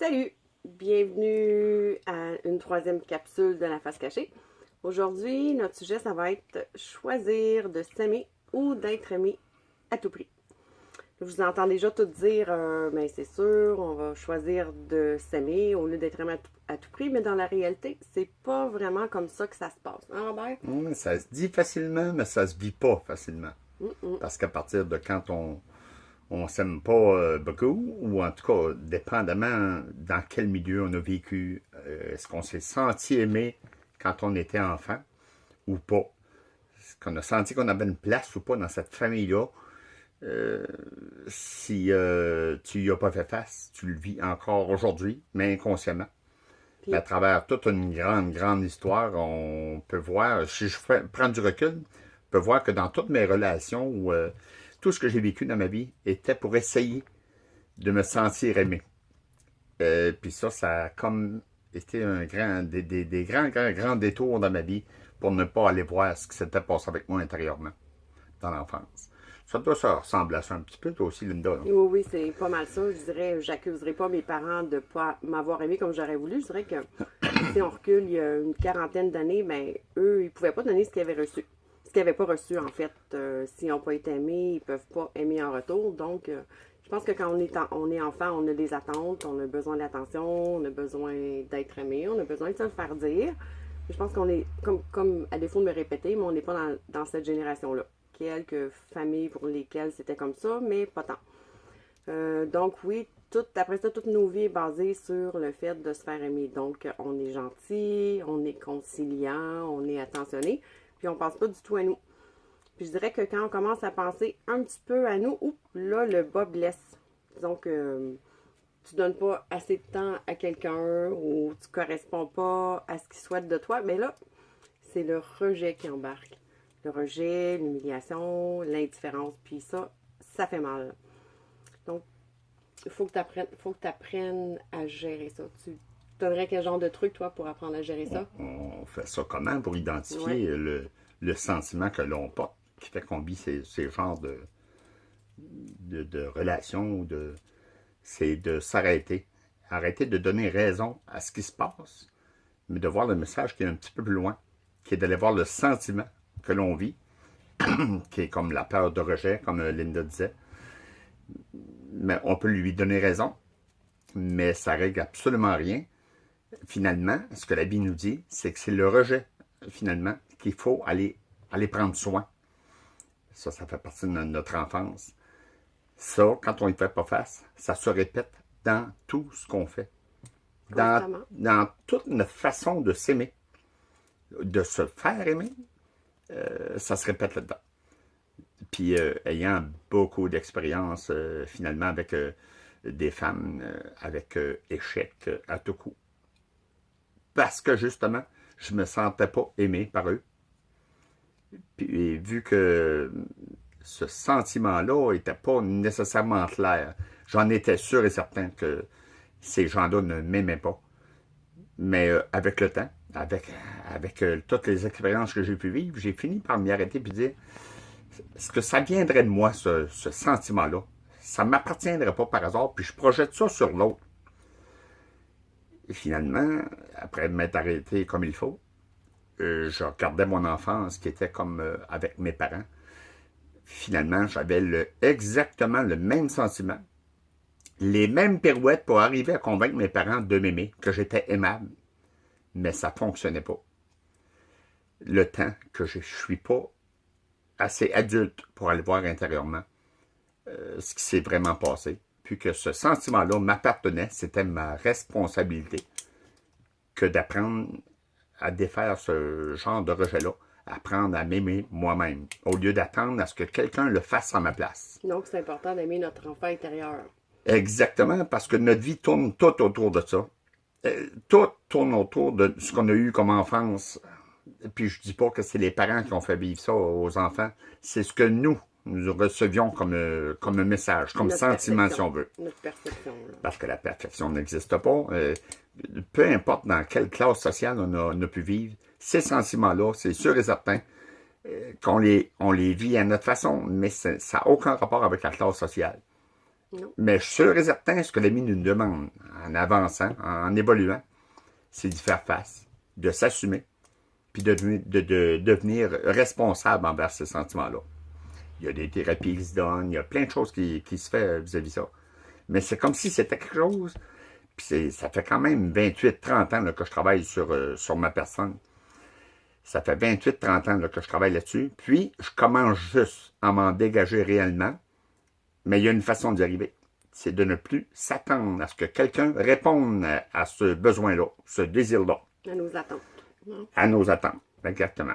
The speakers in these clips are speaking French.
Salut! Bienvenue à une troisième capsule de la face cachée. Aujourd'hui, notre sujet, ça va être choisir de s'aimer ou d'être aimé à tout prix. Je vous entends déjà tout dire, mais c'est sûr, on va choisir de s'aimer au lieu d'être aimé à tout prix, mais dans la réalité, c'est pas vraiment comme ça que ça se passe. Hein, Robert? Ça se dit facilement, mais ça se vit pas facilement. Mm-mm. Parce qu'à partir de quand on s'aime pas beaucoup, ou en tout cas, dépendamment dans quel milieu on a vécu, est-ce qu'on s'est senti aimé quand on était enfant ou pas? Est-ce qu'on a senti qu'on avait une place ou pas dans cette famille-là? Si tu y as pas fait face, tu le vis encore aujourd'hui, mais inconsciemment. Puis, À travers toute une grande histoire, on peut voir, si je prends du recul, on peut voir que dans toutes mes relations, tout ce que j'ai vécu dans ma vie était pour essayer de me sentir aimé. Puis ça a comme été des grands détours dans ma vie pour ne pas aller voir ce qui s'était passé avec moi intérieurement dans l'enfance. Ça doit se ressembler à ça un petit peu, toi aussi, Linda. Là. oui, oui, c'est pas mal ça. Je dirais, j'accuserai pas mes parents de pas m'avoir aimé comme j'aurais voulu. Je dirais que si on recule il y a une quarantaine d'années, ben eux, ils pouvaient pas donner ce qu'ils avaient reçu. Ce qu'ils n'avaient pas reçu, en fait. S'ils n'ont pas été aimés, ils peuvent pas aimer en retour. Donc, je pense que quand on est enfant, on a des attentes, on a besoin d'attention, on a besoin d'être aimé, on a besoin de se le faire dire. Je pense qu'on est, comme à défaut de me répéter, mais on n'est pas dans cette génération-là. Quelques familles pour lesquelles c'était comme ça, mais pas tant. Donc oui, après ça, toute nos vies est basée sur le fait de se faire aimer. Donc, on est gentil, on est conciliant, on est attentionné, puis on pense pas du tout à nous. Puis je dirais que quand on commence à penser un petit peu à nous, là, le bas blesse. Disons que tu donnes pas assez de temps à quelqu'un ou tu corresponds pas à ce qu'il souhaite de toi, mais là, c'est le rejet qui embarque. Le rejet, l'humiliation, l'indifférence, puis ça fait mal. Donc, il faut que tu apprennes à gérer ça. Tu donnerais quel genre de truc, toi, pour apprendre à gérer ça? On fait ça comment pour identifier le sentiment que l'on porte qui fait qu'on vit ces genres de relations, c'est de s'arrêter. Arrêter de donner raison à ce qui se passe, mais de voir le message qui est un petit peu plus loin, qui est d'aller voir le sentiment que l'on vit, qui est comme la peur de rejet, comme Linda disait. Mais on peut lui donner raison, mais ça règle absolument rien. Finalement, ce que la Bible nous dit, c'est que c'est le rejet, finalement, qu'il faut aller prendre soin. Ça fait partie de notre enfance. Ça, quand on ne y fait pas face, ça se répète dans tout ce qu'on fait. Dans toute notre façon de s'aimer, de se faire aimer, ça se répète là-dedans. Puis, ayant beaucoup d'expérience, finalement, avec des femmes, avec échec à tout coup. Parce que, justement, je me sentais pas aimé par eux. Puis, vu que ce sentiment-là n'était pas nécessairement clair, j'en étais sûr et certain que ces gens-là ne m'aimaient pas. Mais avec le temps, avec toutes les expériences que j'ai pu vivre, j'ai fini par m'y arrêter et dire, est-ce que ça viendrait de moi, ce sentiment-là? Ça ne m'appartiendrait pas par hasard, puis je projette ça sur l'autre. Et finalement, après m'être arrêté comme il faut, je regardais mon enfance qui était comme avec mes parents. Finalement, j'avais exactement le même sentiment, les mêmes pirouettes pour arriver à convaincre mes parents de m'aimer, que j'étais aimable. Mais ça ne fonctionnait pas. Le temps que je ne suis pas assez adulte pour aller voir intérieurement ce qui s'est vraiment passé, puis que ce sentiment-là m'appartenait, c'était ma responsabilité que d'apprendre à défaire ce genre de rejet-là, apprendre à m'aimer moi-même, au lieu d'attendre à ce que quelqu'un le fasse à ma place. Donc, c'est important d'aimer notre enfant intérieur. Exactement, parce que notre vie tourne tout autour de ça. Tout tourne autour de ce qu'on a eu comme enfance. Puis je dis pas que c'est les parents qui ont fait vivre ça aux enfants. C'est ce que nous recevions comme message, comme sentiment, si on veut. Notre perception. Là. Parce que la perfection n'existe pas. Peu importe dans quelle classe sociale on a pu vivre, ces sentiments-là, c'est sûr et certain qu'on les vit à notre façon, mais ça n'a aucun rapport avec la classe sociale. Non. Mais je suis sûr et certain, ce que l'ami nous demande en avançant, en évoluant, c'est d'y faire face, de s'assumer, puis de devenir responsable envers ces sentiments-là. Il y a des thérapies qui se donnent, il y a plein de choses qui se fait vis-à-vis ça. Mais c'est comme si c'était quelque chose, puis ça fait quand même 28-30 ans là, que je travaille sur ma personne. Ça fait 28-30 ans là, que je travaille là-dessus. Puis, je commence juste à m'en dégager réellement. Mais il y a une façon d'y arriver. C'est de ne plus s'attendre à ce que quelqu'un réponde à ce besoin-là, ce désir-là. À nos attentes. Non? À nos attentes. Exactement.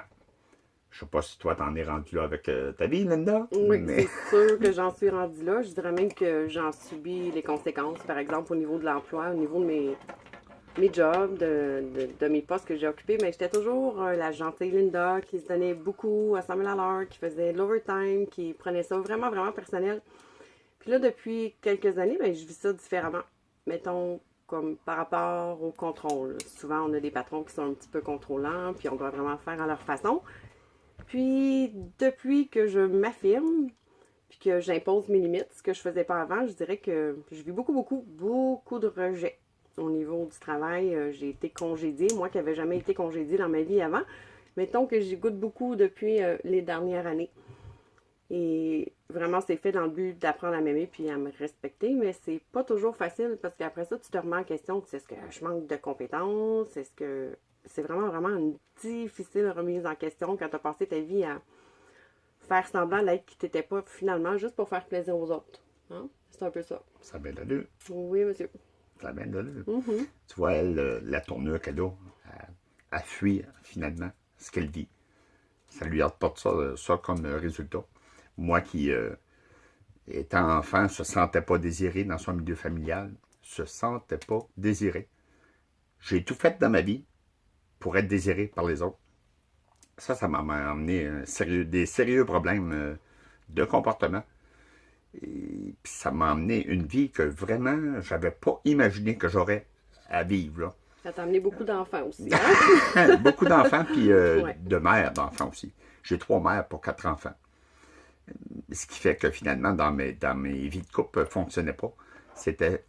Je ne sais pas si toi, t'en es rendu là avec ta vie, Linda. Oui, mais... c'est sûr que j'en suis rendue là. Je dirais même que j'en subis les conséquences, par exemple, au niveau de l'emploi, au niveau de mes jobs, de mes postes que j'ai occupés. Mais j'étais toujours la gentille Linda qui se donnait beaucoup à 100 000 à l'heure, qui faisait de l'overtime, qui prenait ça vraiment, vraiment personnel. Puis là, depuis quelques années, ben, je vis ça différemment. Mettons, comme par rapport au contrôle. Souvent, on a des patrons qui sont un petit peu contrôlants, puis on doit vraiment faire à leur façon. Puis, depuis que je m'affirme, puis que j'impose mes limites, ce que je faisais pas avant, je dirais que je vis beaucoup de rejets au niveau du travail. J'ai été congédiée, moi qui n'avais jamais été congédiée dans ma vie avant. Mettons que j'y goûte beaucoup depuis les dernières années. Et vraiment, c'est fait dans le but d'apprendre à m'aimer puis à me respecter, mais c'est pas toujours facile parce qu'après ça, tu te remets en question. Est-ce que je manque de compétences? Est-ce que c'est vraiment une difficile remise en question quand tu as passé ta vie à faire semblant d'être qui t'étais pas finalement juste pour faire plaisir aux autres. Hein? C'est un peu ça. Ça a bien de l'allure. Oui, monsieur. Ça a bien de l'allure. Mm-hmm. Tu vois, elle, la tournure qu'elle a, à fuir finalement ce qu'elle vit. Ça lui apporte ça comme résultat. Moi qui, étant enfant, se sentais pas désiré dans son milieu familial, se sentait pas désiré. J'ai tout fait dans ma vie pour être désiré par les autres. Ça m'a amené des sérieux problèmes de comportement. Et puis ça m'a amené une vie que vraiment, j'avais pas imaginé que j'aurais à vivre. Là. Ça t'a amené beaucoup d'enfants aussi. Hein? Beaucoup d'enfants, puis Ouais. de mères d'enfants aussi. J'ai 3 mères pour 4 enfants. Ce qui fait que finalement, dans mes vies de couple, ne fonctionnait pas. C'était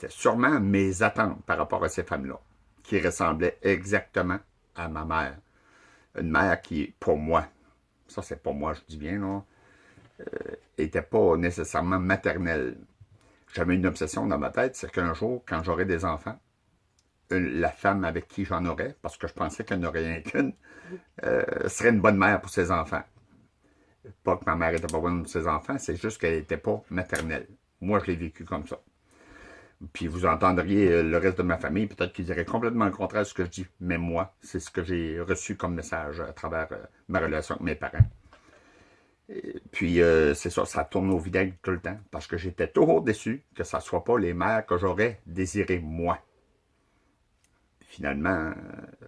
sûrement mes attentes par rapport à ces femmes-là, qui ressemblaient exactement à ma mère. Une mère qui, pour moi, ça c'est pour moi, je dis bien, là, était pas nécessairement maternelle. J'avais une obsession dans ma tête, c'est qu'un jour, quand j'aurai des enfants, la femme avec qui j'en aurais, parce que je pensais qu'elle n'aurait rien qu'une, serait une bonne mère pour ses enfants. Pas que ma mère n'était pas bonne pour ses enfants, c'est juste qu'elle n'était pas maternelle. Moi, je l'ai vécu comme ça. Puis vous entendriez le reste de ma famille, peut-être qu'ils diraient complètement le contraire de ce que je dis. Mais moi, c'est ce que j'ai reçu comme message à travers ma relation avec mes parents. Et puis, c'est ça tourne au vinaigre tout le temps, parce que j'étais toujours déçu que ça ne soit pas les mères que j'aurais désirées moi. Finalement,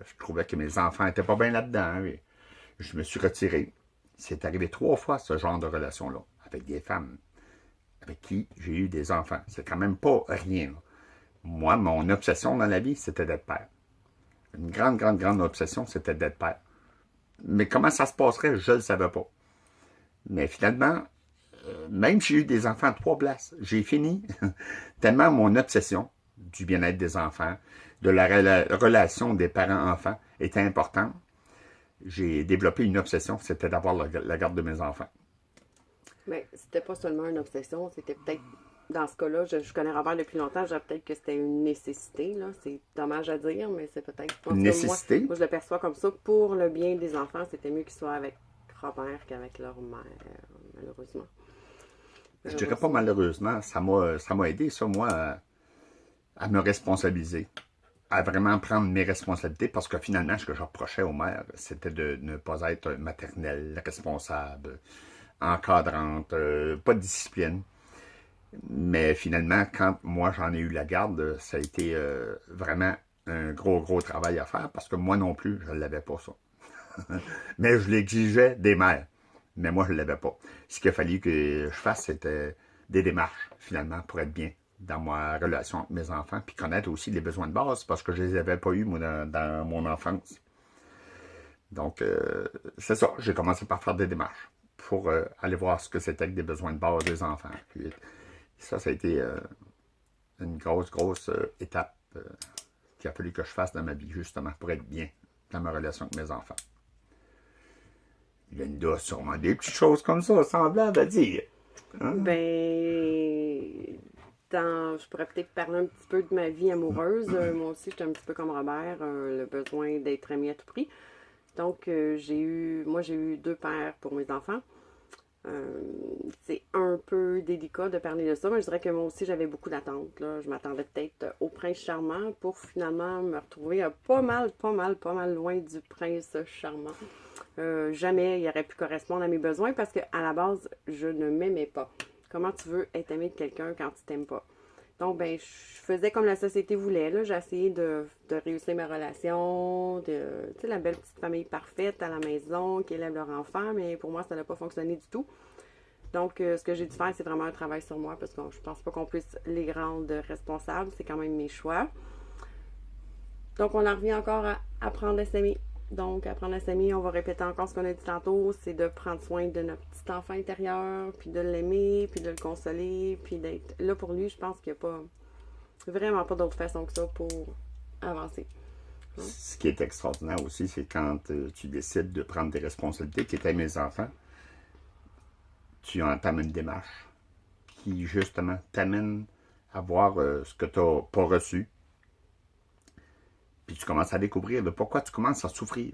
je trouvais que mes enfants n'étaient pas bien là-dedans. Et je me suis retiré. C'est arrivé 3 fois ce genre de relation-là, avec des femmes avec qui j'ai eu des enfants. C'est quand même pas rien. Là. Moi, mon obsession dans la vie, c'était d'être père. Une grande obsession, c'était d'être père. Mais comment ça se passerait, je ne le savais pas. Mais finalement, même si j'ai eu des enfants à 3 places, j'ai fini tellement mon obsession du bien-être des enfants, de la relation des parents-enfants était importante. J'ai développé une obsession, c'était d'avoir la garde de mes enfants. Mais c'était pas seulement une obsession, c'était peut-être, dans ce cas-là, je connais Robert depuis longtemps, je dirais peut-être que c'était une nécessité, là. C'est dommage à dire, mais c'est peut-être pas Une nécessité? Moi, je le perçois comme ça. Pour le bien des enfants, c'était mieux qu'ils soient avec Robert qu'avec leur mère, malheureusement. Je dirais pas malheureusement, ça m'a aidé, ça, moi, à me responsabiliser, à vraiment prendre mes responsabilités, parce que finalement, ce que je reprochais aux mères, c'était de ne pas être maternelle, responsable, encadrante, pas de discipline. Mais finalement, quand moi j'en ai eu la garde, ça a été vraiment un gros travail à faire, parce que moi non plus, je ne l'avais pas ça. Mais je l'exigeais des mères. Mais moi, je ne l'avais pas. Ce qu'il a fallu que je fasse, c'était des démarches, finalement, pour être bien dans ma relation avec mes enfants, puis connaître aussi les besoins de base, parce que je ne les avais pas eus, moi, dans mon enfance. Donc, c'est ça. J'ai commencé par faire des démarches pour aller voir ce que c'était que des besoins de base des enfants. Ça a été une grosse étape qu'il a fallu que je fasse dans ma vie, justement, pour être bien dans ma relation avec mes enfants. Linda a sûrement des petites choses comme ça, semblables à dire. Hein? Je pourrais peut-être parler un petit peu de ma vie amoureuse. Moi aussi, j'étais un petit peu comme Robert, le besoin d'être aimé à tout prix. Donc, j'ai eu 2 pères pour mes enfants. C'est un peu délicat de parler de ça, mais je dirais que moi aussi, j'avais beaucoup d'attentes. Là. Je m'attendais peut-être au prince charmant pour finalement me retrouver pas mal loin du prince charmant. Jamais il aurait pu correspondre à mes besoins parce qu'à la base, je ne m'aimais pas. Comment tu veux être aimé de quelqu'un quand tu t'aimes pas? Donc, je faisais comme la société voulait. Là. J'ai essayé de réussir ma relation, la belle petite famille parfaite à la maison qui élève leur enfant, mais pour moi, ça n'a pas fonctionné du tout. Donc, ce que j'ai dû faire, c'est vraiment un travail sur moi parce que je pense pas qu'on puisse les rendre responsables. C'est quand même mes choix. Donc, on en revient encore à apprendre à s'aimer. Donc, apprendre à s'aimer, on va répéter encore ce qu'on a dit tantôt, c'est de prendre soin de notre petit enfant intérieur, puis de l'aimer, puis de le consoler, puis d'être là pour lui. Je pense qu'il n'y a pas, vraiment pas d'autre façon que ça pour avancer. Ce qui est extraordinaire aussi, c'est quand tu décides de prendre des responsabilités qui étaient mes enfants, tu entames une démarche qui, justement, t'amène à voir ce que tu n'as pas reçu. Puis tu commences à découvrir le pourquoi tu commences à souffrir.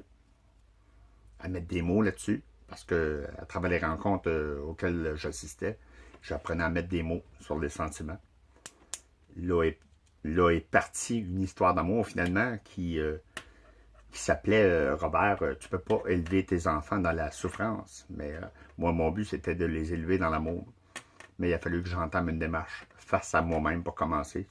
À mettre des mots là-dessus. Parce que à travers les rencontres auxquelles j'assistais, j'apprenais à mettre des mots sur les sentiments. Là est partie une histoire d'amour finalement qui s'appelait Robert, tu peux pas élever tes enfants dans la souffrance. Mais moi, mon but, c'était de les élever dans l'amour. Mais il a fallu que j'entame une démarche face à moi-même pour commencer.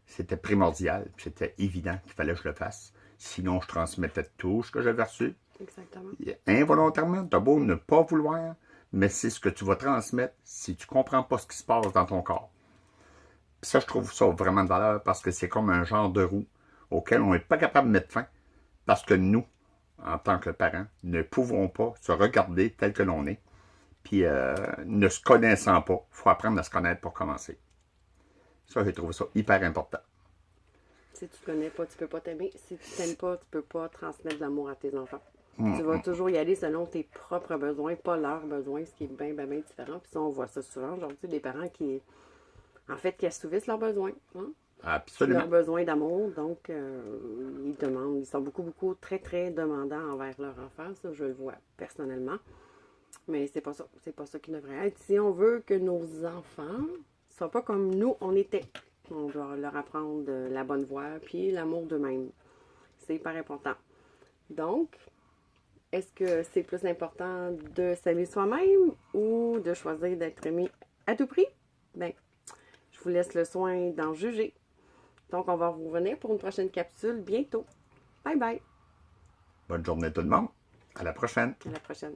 C'était primordial, puis c'était évident qu'il fallait que je le fasse. Sinon, je transmettais tout ce que j'avais reçu. Exactement. Involontairement, t'as beau ne pas vouloir, mais c'est ce que tu vas transmettre si tu comprends pas ce qui se passe dans ton corps. Puis ça, je trouve ça vraiment de valeur parce que c'est comme un genre de roue auquel on n'est pas capable de mettre fin parce que nous, en tant que parents, ne pouvons pas se regarder tel que l'on est. Puis ne se connaissant pas, il faut apprendre à se connaître pour commencer. Ça, j'ai trouvé ça hyper important. Si tu ne connais pas, tu peux pas t'aimer. Si tu t'aimes pas, tu peux pas transmettre de l'amour à tes enfants. Tu vas toujours y aller selon tes propres besoins, pas leurs besoins, ce qui est bien différent. Puis ça, on voit ça souvent aujourd'hui, des parents qui assouvissent leurs besoins. Hein? Absolument. Leurs besoins d'amour. Donc, ils demandent, ils sont beaucoup, très, très demandants envers leur enfant. Ça, je le vois personnellement. Mais c'est pas ça qui devrait être. Si on veut que nos enfants soient pas comme nous, on était. On doit leur apprendre la bonne voie, puis l'amour d'eux-mêmes. C'est hyper important. Donc, est-ce que c'est plus important de s'aimer soi-même ou de choisir d'être aimé à tout prix? Bien, je vous laisse le soin d'en juger. Donc, on va vous revenir pour une prochaine capsule bientôt. Bye bye! Bonne journée tout le monde. À la prochaine. À la prochaine.